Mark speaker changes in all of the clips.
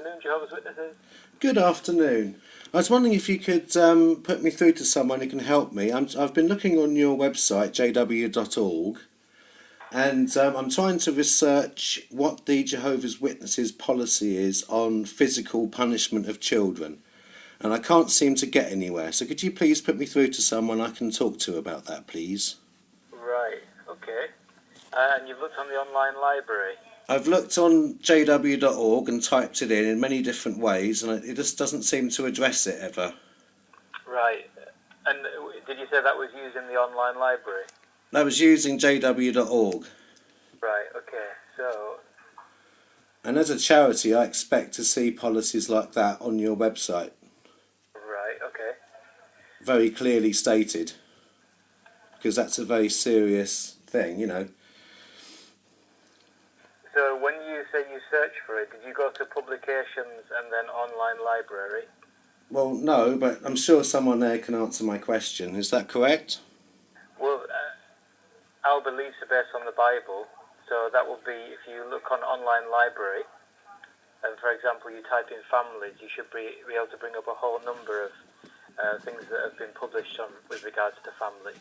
Speaker 1: afternoon, Jehovah's Witnesses.
Speaker 2: Good afternoon. I was wondering if you could put me through to someone who can help me. I've been looking on your website, jw.org, and I'm trying to research what the Jehovah's Witnesses policy is on physical punishment of children, and I can't seem to get anywhere. So could you please put me through to someone I can talk to about that, please?
Speaker 1: Right, okay. And you've looked on the online library?
Speaker 2: I've looked on jw.org and typed it in many different ways, and it just doesn't seem to address it ever.
Speaker 1: Right. And did you say that was using the online library?
Speaker 2: I was using jw.org.
Speaker 1: Right, okay. So...
Speaker 2: And as a charity, I expect to see policies like that on your website.
Speaker 1: Right, okay.
Speaker 2: Very clearly stated. Because that's a very serious thing, you know.
Speaker 1: So when you say you search for it, did you go to publications and then online library?
Speaker 2: Well, no, but I'm sure someone there can answer my question. Is that correct?
Speaker 1: Well, our beliefs are based on the Bible. So that will be, if you look on online library, and for example you type in families, you should be able to bring up a whole number of things that have been published on with regards to family.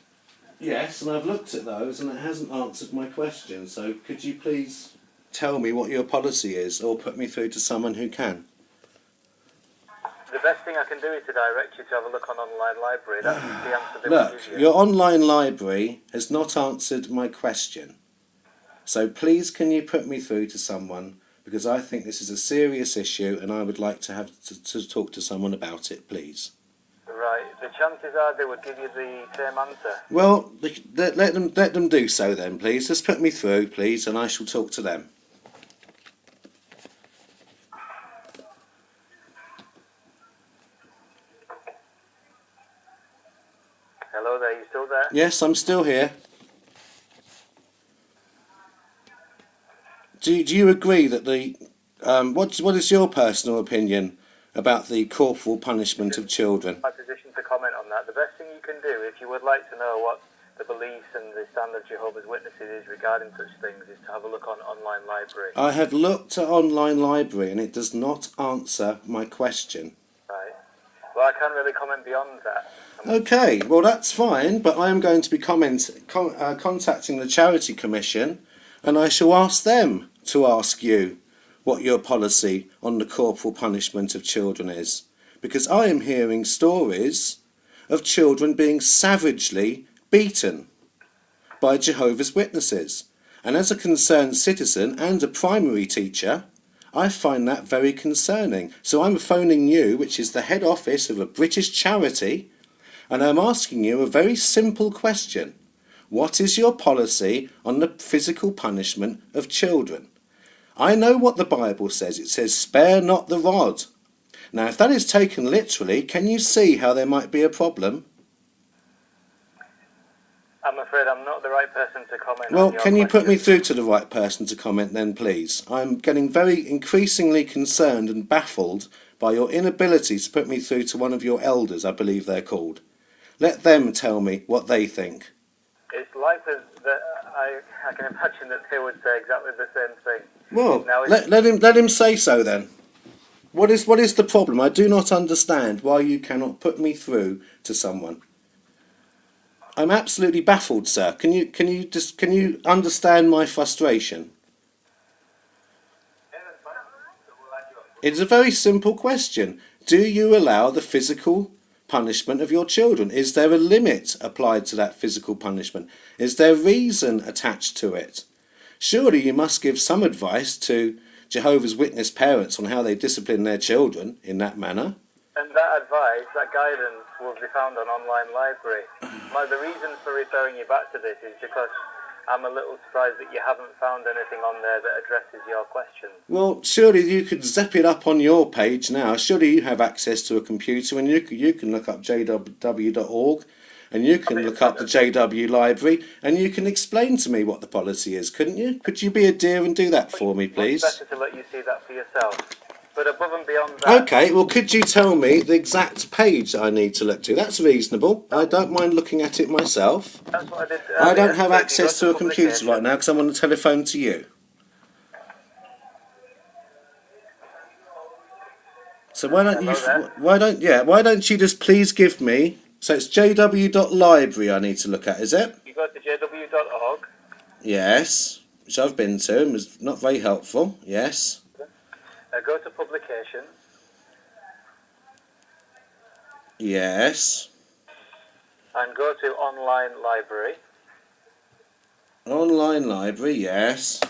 Speaker 2: Yes, and I've looked at those and it hasn't answered my question. So could you please tell me what your policy is, or put me through to someone who can?
Speaker 1: The best thing I can do is to direct you to have a look on online library. That's the answer they will
Speaker 2: Look,
Speaker 1: give you.
Speaker 2: your online library has not answered my question. So please can you put me through to someone, because I think this is a serious issue and I would like to have to talk to someone about it, please.
Speaker 1: Right, the chances are they would give you the same answer.
Speaker 2: Well, let them do so then, please. Just put me through, please, and I shall talk to them.
Speaker 1: Hello there, you still there?
Speaker 2: Yes, I'm still here. Do you agree that the what is your personal opinion about the corporal punishment of children?
Speaker 1: My position to comment on that. The best thing you can do, if you would like to know what the beliefs and the stand of Jehovah's Witnesses is regarding such things, is to have a look on online library.
Speaker 2: I have looked at online library and it does not answer my question.
Speaker 1: Right. Well, I can't really comment beyond that.
Speaker 2: Okay, well that's fine, but I am going to be contacting the Charity Commission, and I shall ask them to ask you what your policy on the corporal punishment of children is. Because I am hearing stories of children being savagely beaten by Jehovah's Witnesses. And as a concerned citizen and a primary teacher, I find that very concerning. So I'm phoning you, which is the head office of a British charity, and I'm asking you a very simple question. What is your policy on the physical punishment of children? I know what the Bible says. It says, spare not the rod. Now, if that is taken literally, can you see how there might be a problem?
Speaker 1: I'm afraid I'm not the right person to comment on
Speaker 2: Well,
Speaker 1: your
Speaker 2: can you put me
Speaker 1: question.
Speaker 2: through to the right person to comment then, please? I'm getting very increasingly concerned and baffled by your inability to put me through to one of your elders, I believe they're called. Let them tell me what they think.
Speaker 1: It's likely that I can imagine that they would say exactly the same thing.
Speaker 2: Well,
Speaker 1: Now,
Speaker 2: let him say so then. What is the problem? I do not understand why you cannot put me through to someone. I'm absolutely baffled, sir. Can you understand my frustration? It's a very simple question. Do you allow the physical punishment of your children? Is there a limit applied to that physical punishment? Is there reason attached to it? Surely you must give some advice to Jehovah's Witness parents on how they discipline their children in that manner.
Speaker 1: And that advice, that guidance, will be found on online library. The reason for referring you back to this is because I'm a little surprised that you haven't found anything on there that addresses your question.
Speaker 2: Well, surely you could zap it up on your page now. Surely you have access to a computer and you can look up jw.org and you can look up the JW library and you can explain to me what the policy is, couldn't you? Could you be a dear and do that for me, please?
Speaker 1: It's better to let you see that for yourself. But above and beyond that...
Speaker 2: Okay, well could you tell me the exact page I need to look to? That's reasonable. I don't mind looking at it myself.
Speaker 1: That's what I did.
Speaker 2: I don't have access to a computer right now because I'm on the telephone to you. So why don't you?
Speaker 1: Hello there.
Speaker 2: Why don't you just please give me? So it's jw.library I need to look at, is it?
Speaker 1: You go to jw.org.
Speaker 2: Yes, which I've been to and was not very helpful. Yes.
Speaker 1: Go to publications.
Speaker 2: Yes.
Speaker 1: And go to online library.
Speaker 2: Online library. Yes.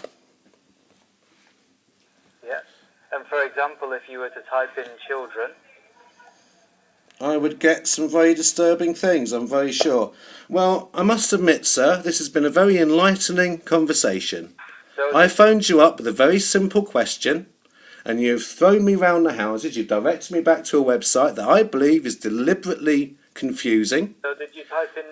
Speaker 1: Yeah. And for example, if you were to type in children,
Speaker 2: I would get some very disturbing things, I'm very sure. Well, I must admit, sir, this has been a very enlightening conversation.
Speaker 1: so
Speaker 2: I phoned you up with a very simple question, and you've thrown me round the houses. You've directed me back to a website that I believe is deliberately confusing.
Speaker 1: so did you type in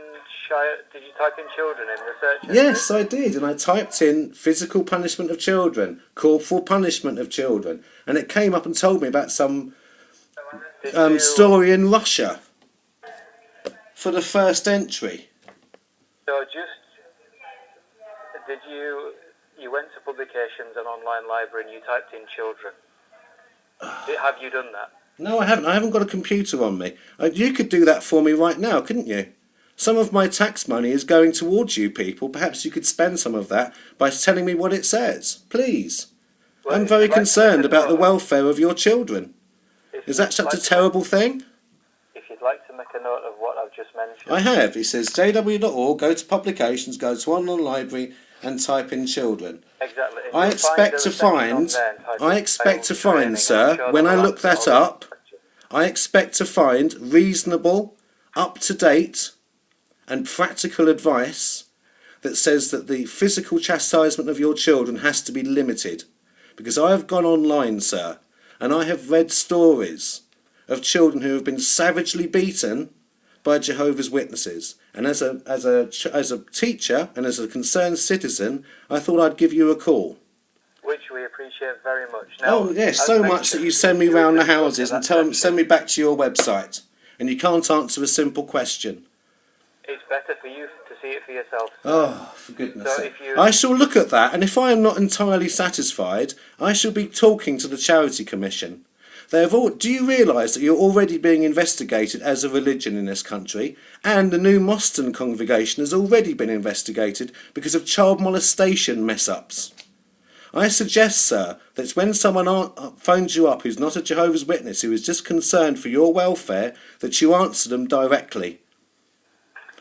Speaker 1: children in the search engine?
Speaker 2: Yes, I did, and I typed in physical punishment of children, corporal punishment of children, and it came up and told me about some story in Russia for the first entry.
Speaker 1: So did you went to publications and online library and you typed in children? Have you done that?
Speaker 2: No, I haven't. I haven't got a computer on me. You could do that for me right now, couldn't you? Some of my tax money is going towards you people. Perhaps you could spend some of that by telling me what it says, please.
Speaker 1: Well,
Speaker 2: I'm very concerned about the welfare of your children. Is that such a terrible thing?
Speaker 1: If you'd like to make a note of what I've just mentioned.
Speaker 2: I have. It says jw.org, go to publications, go to online library and type in children.
Speaker 1: Exactly.
Speaker 2: I expect to find, sir, when I look that up, I expect to find reasonable, up-to-date and practical advice that says that the physical chastisement of your children has to be limited. Because I have gone online, sir, and I have read stories of children who have been savagely beaten by Jehovah's Witnesses. And as a teacher and as a concerned citizen, I thought I'd give you a call.
Speaker 1: Which we appreciate very much. Now,
Speaker 2: Oh yes, so much that you send me round the houses and send me back to your website, and you can't answer a simple question.
Speaker 1: It's better for you to see it for yourself.
Speaker 2: Oh, for goodness sake. I shall look at that, and if I am not entirely satisfied, I shall be talking to the Charity Commission. Do you realise that you're already being investigated as a religion in this country, and the New Moston congregation has already been investigated because of child molestation mess-ups? I suggest, sir, that when someone phones you up who's not a Jehovah's Witness, who is just concerned for your welfare, that you answer them directly.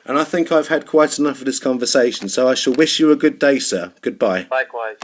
Speaker 2: And I think I've had quite enough of this conversation, so I shall wish you a good day, sir. Goodbye.
Speaker 1: Likewise.